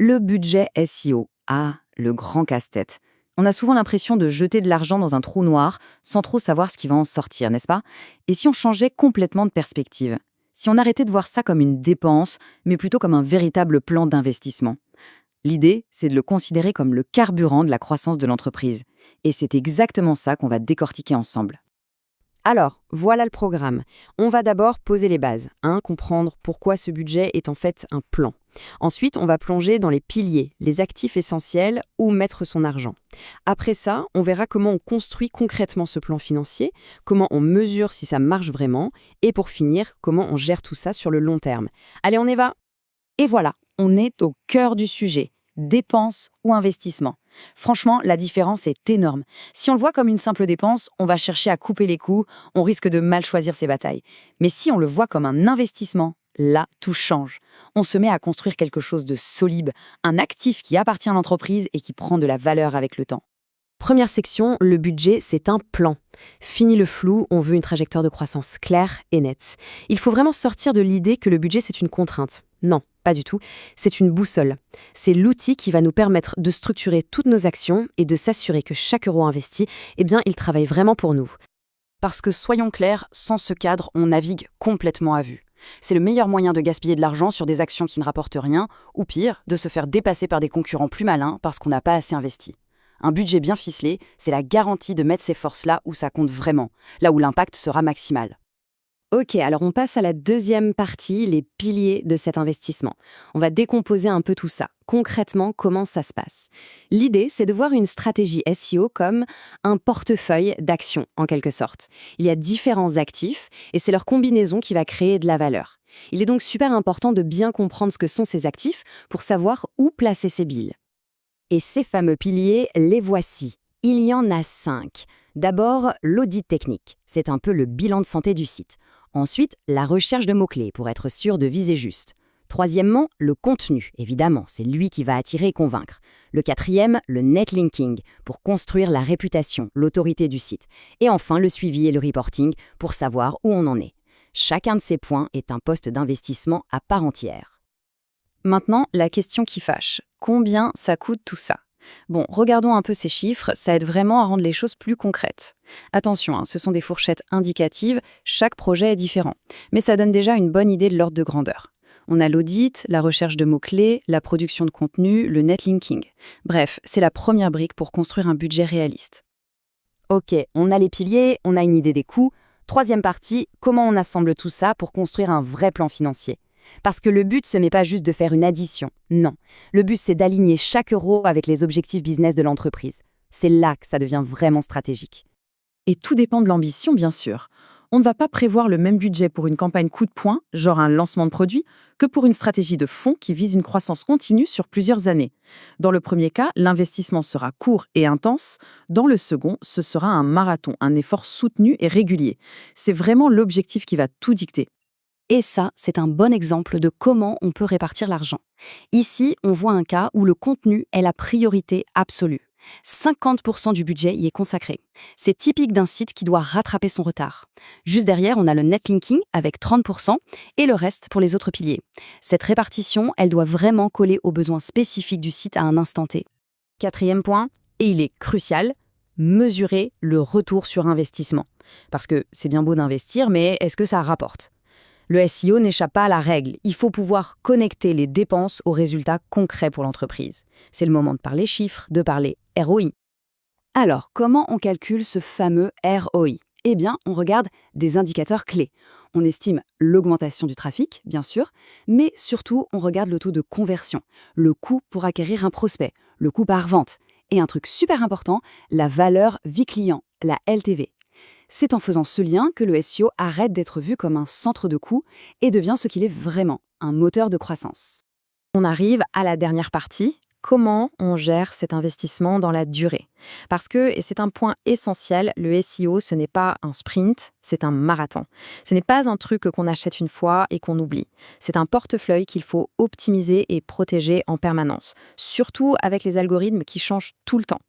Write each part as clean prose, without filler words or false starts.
Le budget SEO. Ah, le grand casse-tête. On a souvent l'impression de jeter de l'argent dans un trou noir sans trop savoir ce qui va en sortir, n'est-ce pas? Et si on changeait complètement de perspective? Si on arrêtait de voir ça comme une dépense, mais plutôt comme un véritable plan d'investissement? L'idée, c'est de le considérer comme le carburant de la croissance de l'entreprise. Et c'est exactement ça qu'on va décortiquer ensemble. Alors, voilà le programme. On va d'abord poser les bases, comprendre pourquoi ce budget est en fait un plan. Ensuite, on va plonger dans les piliers, les actifs essentiels, où mettre son argent. Après ça, on verra comment on construit concrètement ce plan financier, comment on mesure si ça marche vraiment, et pour finir, comment on gère tout ça sur le long terme. Allez, on y va! Et voilà, on est au cœur du sujet. Dépense ou investissement. Franchement, la différence est énorme. Si on le voit comme une simple dépense, on va chercher à couper les coûts, on risque de mal choisir ses batailles. Mais si on le voit comme un investissement, là, tout change. On se met à construire quelque chose de solide, un actif qui appartient à l'entreprise et qui prend de la valeur avec le temps. Première section, le budget, c'est un plan. Fini le flou, on veut une trajectoire de croissance claire et nette. Il faut vraiment sortir de l'idée que le budget, c'est une contrainte. Non, pas du tout. C'est une boussole. C'est l'outil qui va nous permettre de structurer toutes nos actions et de s'assurer que chaque euro investi, il travaille vraiment pour nous. Parce que soyons clairs, sans ce cadre, on navigue complètement à vue. C'est le meilleur moyen de gaspiller de l'argent sur des actions qui ne rapportent rien, ou pire, de se faire dépasser par des concurrents plus malins parce qu'on n'a pas assez investi. Un budget bien ficelé, c'est la garantie de mettre ces forces là où ça compte vraiment, là où l'impact sera maximal. Ok, alors on passe à la deuxième partie, les piliers de cet investissement. On va décomposer un peu tout ça. Concrètement, comment ça se passe? L'idée, c'est de voir une stratégie SEO comme un portefeuille d'actions, en quelque sorte. Il y a différents actifs et c'est leur combinaison qui va créer de la valeur. Il est donc super important de bien comprendre ce que sont ces actifs pour savoir où placer ses billes. Et ces fameux piliers, les voici. Il y en a 5. D'abord, l'audit technique. C'est un peu le bilan de santé du site. Ensuite, la recherche de mots-clés pour être sûr de viser juste. Troisièmement, le contenu. Évidemment, c'est lui qui va attirer et convaincre. Le quatrième, le netlinking pour construire la réputation, l'autorité du site. Et enfin, le suivi et le reporting pour savoir où on en est. Chacun de ces points est un poste d'investissement à part entière. Maintenant, la question qui fâche. Combien ça coûte tout ça? Bon, regardons un peu ces chiffres, ça aide vraiment à rendre les choses plus concrètes. Attention, ce sont des fourchettes indicatives, chaque projet est différent. Mais ça donne déjà une bonne idée de l'ordre de grandeur. On a l'audit, la recherche de mots-clés, la production de contenu, le netlinking. Bref, c'est la première brique pour construire un budget réaliste. Ok, on a les piliers, on a une idée des coûts. Troisième partie, comment on assemble tout ça pour construire un vrai plan financier? Parce que le but, ce n'est pas juste de faire une addition. Non. Le but, c'est d'aligner chaque euro avec les objectifs business de l'entreprise. C'est là que ça devient vraiment stratégique. Et tout dépend de l'ambition, bien sûr. On ne va pas prévoir le même budget pour une campagne coup de poing, genre un lancement de produit, que pour une stratégie de fond qui vise une croissance continue sur plusieurs années. Dans le premier cas, l'investissement sera court et intense. Dans le second, ce sera un marathon, un effort soutenu et régulier. C'est vraiment l'objectif qui va tout dicter. Et ça, c'est un bon exemple de comment on peut répartir l'argent. Ici, on voit un cas où le contenu est la priorité absolue. 50% du budget y est consacré. C'est typique d'un site qui doit rattraper son retard. Juste derrière, on a le netlinking avec 30% et le reste pour les autres piliers. Cette répartition, elle doit vraiment coller aux besoins spécifiques du site à un instant T. Quatrième point, et il est crucial, mesurer le retour sur investissement. Parce que c'est bien beau d'investir, mais est-ce que ça rapporte? Le SEO n'échappe pas à la règle. Il faut pouvoir connecter les dépenses aux résultats concrets pour l'entreprise. C'est le moment de parler chiffres, de parler ROI. Alors, comment on calcule ce fameux ROI? Eh bien, on regarde des indicateurs clés. On estime l'augmentation du trafic, bien sûr, mais surtout, on regarde le taux de conversion, le coût pour acquérir un prospect, le coût par vente. Et un truc super important, la valeur vie client, la LTV. C'est en faisant ce lien que le SEO arrête d'être vu comme un centre de coûts et devient ce qu'il est vraiment, un moteur de croissance. On arrive à la dernière partie, comment on gère cet investissement dans la durée. Parce que, et c'est un point essentiel, le SEO, ce n'est pas un sprint, c'est un marathon. Ce n'est pas un truc qu'on achète une fois et qu'on oublie. C'est un portefeuille qu'il faut optimiser et protéger en permanence, surtout avec les algorithmes qui changent tout le temps.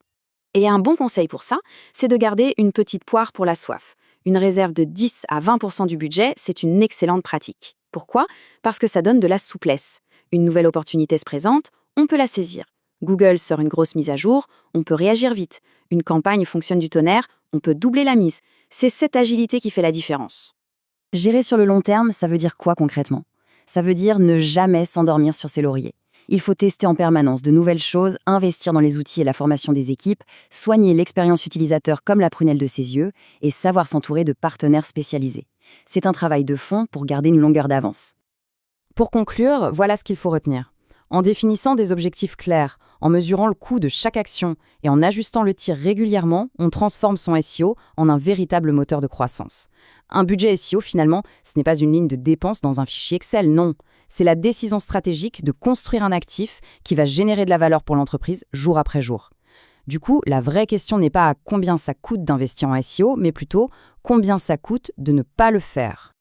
Et un bon conseil pour ça, c'est de garder une petite poire pour la soif. Une réserve de 10 à 20% du budget, c'est une excellente pratique. Pourquoi? Parce que ça donne de la souplesse. Une nouvelle opportunité se présente, on peut la saisir. Google sort une grosse mise à jour, on peut réagir vite. Une campagne fonctionne du tonnerre, on peut doubler la mise. C'est cette agilité qui fait la différence. Gérer sur le long terme, ça veut dire quoi concrètement? Ça veut dire ne jamais s'endormir sur ses lauriers. Il faut tester en permanence de nouvelles choses, investir dans les outils et la formation des équipes, soigner l'expérience utilisateur comme la prunelle de ses yeux et savoir s'entourer de partenaires spécialisés. C'est un travail de fond pour garder une longueur d'avance. Pour conclure, voilà ce qu'il faut retenir. En définissant des objectifs clairs, en mesurant le coût de chaque action et en ajustant le tir régulièrement, on transforme son SEO en un véritable moteur de croissance. Un budget SEO, finalement, ce n'est pas une ligne de dépenses dans un fichier Excel, non. C'est la décision stratégique de construire un actif qui va générer de la valeur pour l'entreprise jour après jour. Du coup, la vraie question n'est pas à combien ça coûte d'investir en SEO, mais plutôt combien ça coûte de ne pas le faire.